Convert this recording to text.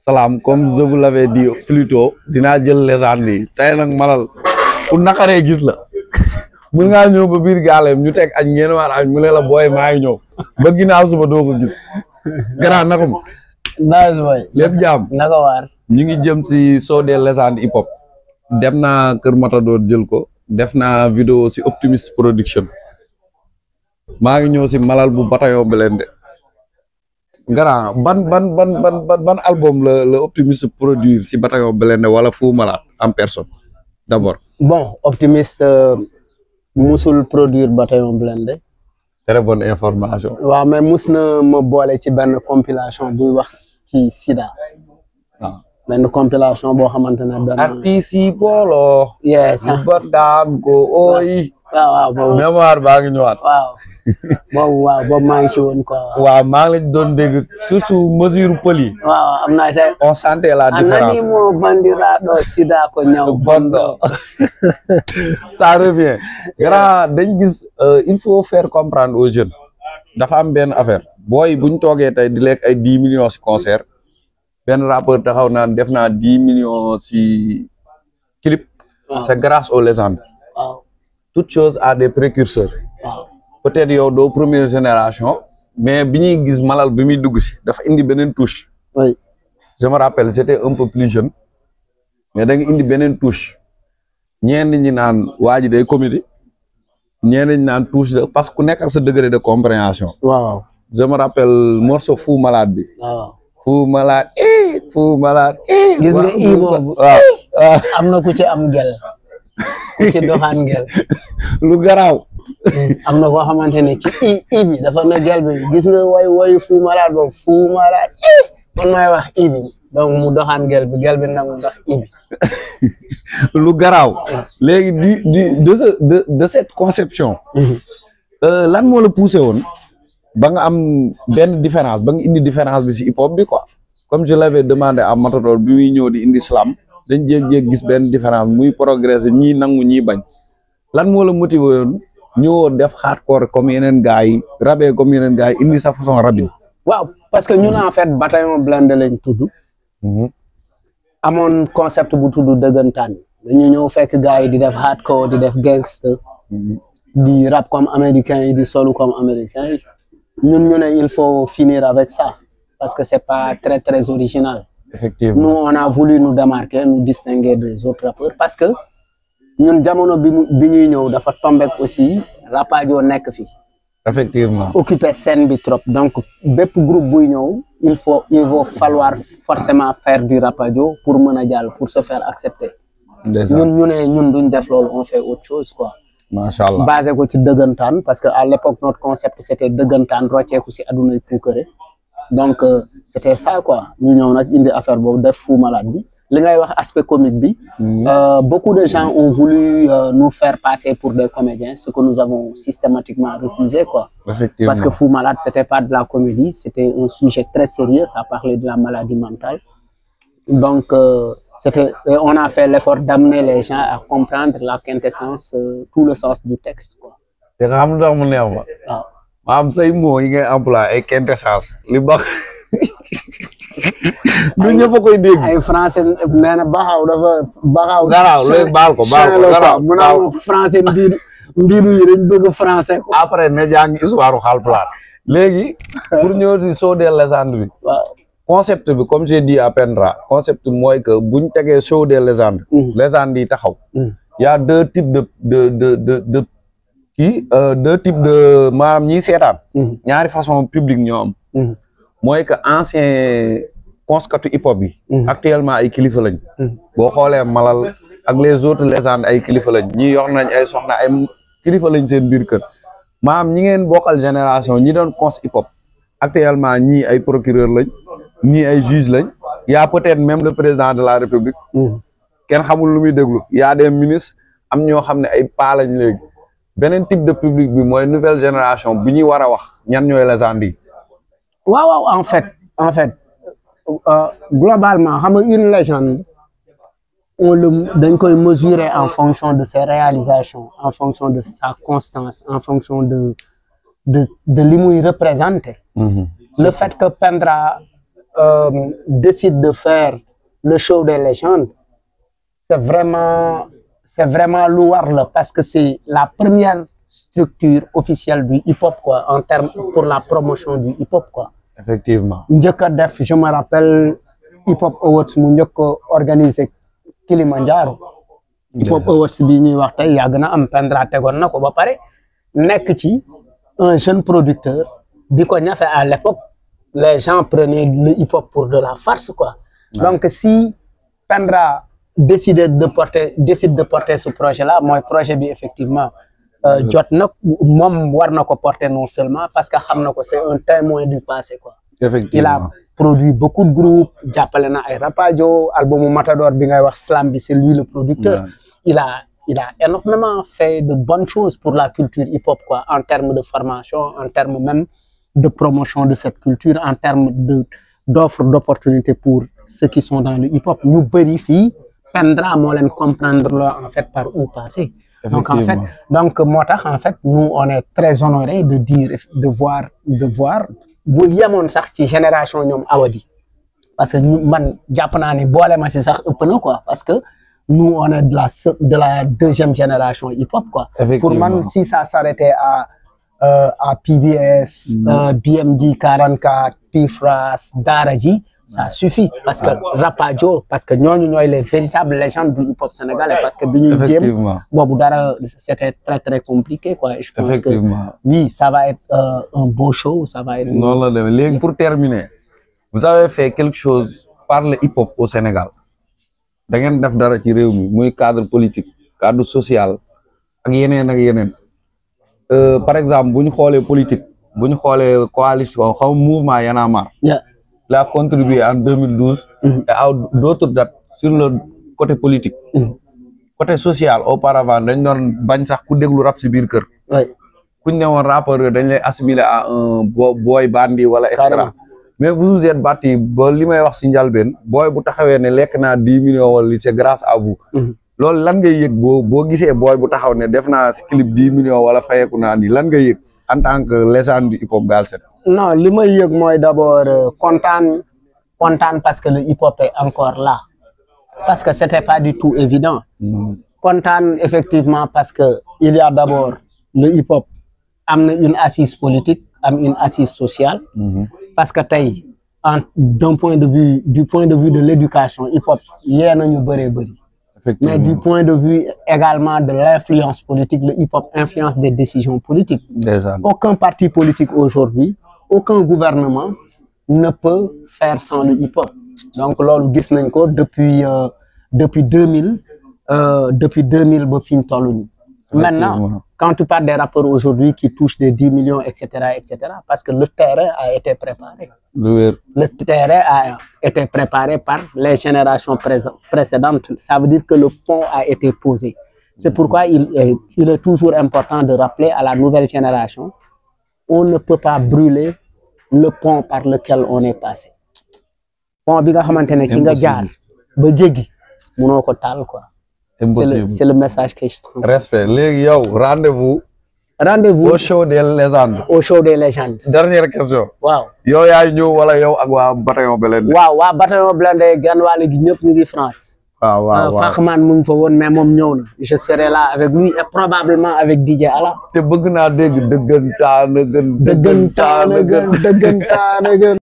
Salam, comme je vous l'avais dit plus tôt, dinaa jël lésane bi tey nag malal ku naqaree gis la mun ngaa ñëw ba biir gaaleem ñu teg añ ngeen waar añ mu ne la booy maa ngi ñëw ba ginnaaw suba doo ko gis grand nakum nice boy lépp jaam naka waar ñu ngi jëm si show des légendes hip hop dem naa Kër Matador jël ko def naa vidéo si Optimist Production maa ngi ñëw si malal bu bataillon Blindé grand ban album le Optimist produire si bataillon Blindé wala Fou Malade en personne d'abord. bon Optimist musul produire bataillon Blindé. Très bonne information. waaw mais mus na ma boole ci benn compilation buy wax ci Sida. waaw benn compilation boo xamante ne benn. artistes yi booloo. yes ñu ba daan ko ooy. waaw boobu mémoire baa ngi ñëwaat. waaw boobu maa ngi ci woon quoi. waaw maa ngi leen doon dégg surtout mesure pël yi. waaw am naa say. on sentait la différence. anani moo bandiraɗo Sida ko ñaw bondo ça revient grand dañ gis il faut faire comprendre aux jeunes dafa am benn affaire booy buñ toogee tey di lekk ay 10 millions si concert benn rappeur taxaw naan def naa 10 millions si clip. C'est grâce aux légendes. Toute chose a des précurseurs. Peut-être yow doo première génération mais bi ñuy gis malal bi muy dugg si dafa indi beneen touche. oui je me rappelle j'étais un peu plus jeune mais da nga indi beneen touche ñenn ñi naan waa ji day comédie ñenn ñi naan touche de parce que ku nekk ak sa degré de compréhension. waaw je me rappelle morceau Fou Malade bi. waaw Fou Malade Fou Malade. gis nga i boobu waaw am na ku ci am gel ku ci doxaan gel lu garaaw. am na koo xamante ne ci i bi dafa na gel bi gis nga woyu Fou Malade boobu Fou Malade man may wax i bi donc mu doxaan gel bi nangu ndax i bi lu garaaw. léegi de cette conception. lan moo la poussé woon ba nga am benn différence ba nga indi différence bi si hip hop bi quoi comme je l'avais demandé à Matador bi muy ñëw di indi slam dañ jéeg-jéeg gis benn différence muy progresser ñii nangu ñii bañ lan moo la motivé woon ñëwoo def hardcore comme yeneen gars yi rabee comme yeneen gars yi indi sa façon rabin. waaw parce que ñun en fait bataillon Blindé lañ tudd. amoon concept bu tudd dëggantaan dañu ñëw fekk gars yi di def hardcore di def gangster. di rap comme américain yi di solu comme américain yi ñun ñu ne il faut finir avec ça parce que c'est pas très original. Effectivement. Nous on a voulu nous démarquer nous distinguer des autres rappeurs parce que ñun jamono bi ñuy ñëw dafa tombek aussi Rapadio nekk fi. Effectivement. Occuper scène bi trop donc bépp groupe buy ñëw il va falloir forcément faire du Rapadio pour mën a jàll pour se faire accepter. ñun ñu ne ñun duñ def loolu on fait autre chose quoi. macha allah basé ko ci dëggantaan parce que à l'époque notre concept c'était dëggantaan rocceeku si aduna puukare donc c'était ça quoi ñu ñëw nag indi affaire boobu def Fou Malade bi li ngay wax aspect comique bi beaucoup de gens ont voulu nous faire passer pour des comédiens ce que nous avons systématiquement refusé quoi. Effectivement. Parce que Fou Malade c'était pas de la comédie c'était un sujet très sérieux ça parlait de la maladie mentale donc on a fait l'effort d'amener les gens à comprendre la quintessence tout le sens du texte quoi. te xam lu tax mu neex ma. waaw maam say mots yi ngay employé ay quintessence li baax du ñëpp a koy dégg. ay français nee na baxaw dafa baxaw. garaaw léegi baal ko garaaw mu naan français mbiru yi dañ bëgg français quoi. après ne jàng histoire Haalpulaar léegi pour ñëw di show des légendes bi. waaw concept bi comme j'ai dit à Pendra concept mooy que buñ tegee show des légendes. légendes yi taxaw. y a deux types de deux types de maanaam ñiy seetaan. ñaari façon public ñoo am. mooy que ancien conskatu hip hop yi. actuellement ay kilifa lañ. boo xoolee Malal ak les autres légendes ay kilifa lañ ñii yor nañ ay soxna ay kilifa lañ seen biir kër maanaam ñi ngeen bokkal génération ñi doon cons hip hop actuellement ñii ay procureur lañ ñii ay juge lañ y a peut-être même le président de la république. kenn xamul lu muy déglu y a des ministres am ñoo xam ne ay paa lañ léegi beneen type de public bi mooy nouvelle génération bi ñuy war a wax ñan ñooy légendes yi. waaw en fait globalement xam nga une légende dañ koy mesurer en fonction de ses réalisations en fonction de sa constance en fonction de li muy représenter. Le fait que Pendra décide de faire le show des légendes, c'est vraiment louable parce que c'est la première structure officielle du hip-hop quoi, en termes pour la promotion du hip-hop quoi. Effectivement. Je me rappelle hip-hop awards mu njëkk organisé Kilimanjaro. Hip-hop awards bi ñuy wax tey yàgg na am Pendra tegoon na ko ba pare nekk ci un jeune producteur di ko ñafe à l'époque les gens prenaient le hip-hop pour de la farce quoi. Donc si Pendra décide de porter ce projet-là mooy projet bi effectivement jot na moom war na ko porter non seulement parce que xam na ko c'est un témoin du passé quoi. Effectivement. Il a produit beaucoup de groupes jàppale na ay Rapadio albumu Matador bi ngay wax Slam bi c'est lui le producteur. Il a énormément fait de bonnes choses pour la culture hip-hop quoi, en termes de formation, en termes même de promotion de cette culture, en termes d'offres d'opportunités pour ceux qui sont dans le hip-hop. Nous vérifions Pendra moo leen comprendre là en fait par où passer. Donc en fait nous on est très honorés de voir bu yemoon sax ci génération ñoom Awadi parce que man jàpp naa ni boole ma si sax ëpp na quoi parce que nous on est de la deuxième génération hip-hop quoi. Pour man si ça s'arrêtait à PBS, BMG 44, Pifras, Daraji, ça suffit parce que Rapadio parce que ñooñu ñooy les véritables légendes du hip-hop sénégalais parce que bi ñuy jéem boobu dara c'était très très compliqué quoi. Et je pense que oui ça va être un beau show, ça va être. Non la demee léegi pour terminer vous avez fait quelque chose par le hip-hop au Sénégal da ngeen def dara ci réew mi muy cadre politique cadre social ak yeneen par exemple bu ñu xoolee politique bu ñu xoolee coalition xaw mouvement Y'en a marre. Il a contribué en 2012 et à d'autres dates sur le côté politique. Côté social auparavant dañ doon bañ sax ku déglu rap si biir kër. Kuñ ne woon rappeur dañ lay assimiler à un boy bandi wala extra. Mais vous vous êtes battu ba li may wax si njalbeen booy bu taxawee ne lekk naa 10 millions wala li c'est grâce à vous. Loolu lan ngay yëg boo gisee booy bu taxaw ne def naa si clip 10 millions wala fayeeku naa nii lan ngay yëg en tant que légende du hip-hop Galsen. Non li may yëg mooy d'abord kontaan parce que le hip-hop est encore là parce que c'était pas du tout évident. Kontaan effectivement parce que il y a d'abord le hip-hop am na une assise politique am une assise sociale. Parce que tey du point de vue de l'éducation hip-hop yee nañu bëree bëri. Mais du point de vue également de l'influence politique, le hip-hop influence des décisions politiques. Aucun parti politique aujourd'hui, aucun gouvernement ne peut faire sans le hip-hop. Donc loolu gis nañ ko depuis 2000 ba fi ñu toll nii. Maintenant, quand tu parles des rappeurs aujourd'hui qui touchent des 10 millions, etc., parce que le terrain a été préparé. Le terrain a été préparé par les générations précédentes. Ça veut dire que le pont a été posé. C'est pourquoi il est toujours important de rappeler à la nouvelle génération, on ne peut pas brûler le pont par lequel on est passé. Pont bi nga xamante ne ci nga jaar ba jéggi mënoo ko taal quoi. C'est le message que je transmets. Respect. Léegi yow rendez-vous au show des légendes. Au show des légendes. Dernière question. Waaw. Yow yaay ñëw wala yow ak waa bataillon Blindé. Waaw waa bataillon Blindé gan waa léegi ñëpp ñu ngi France. waaw Faxman mu ngi fa woon mais moom ñëw na. Je serai là avec lui et probablement avec DJ Ala. Te bëgg naa dégg dëggantaan a gën.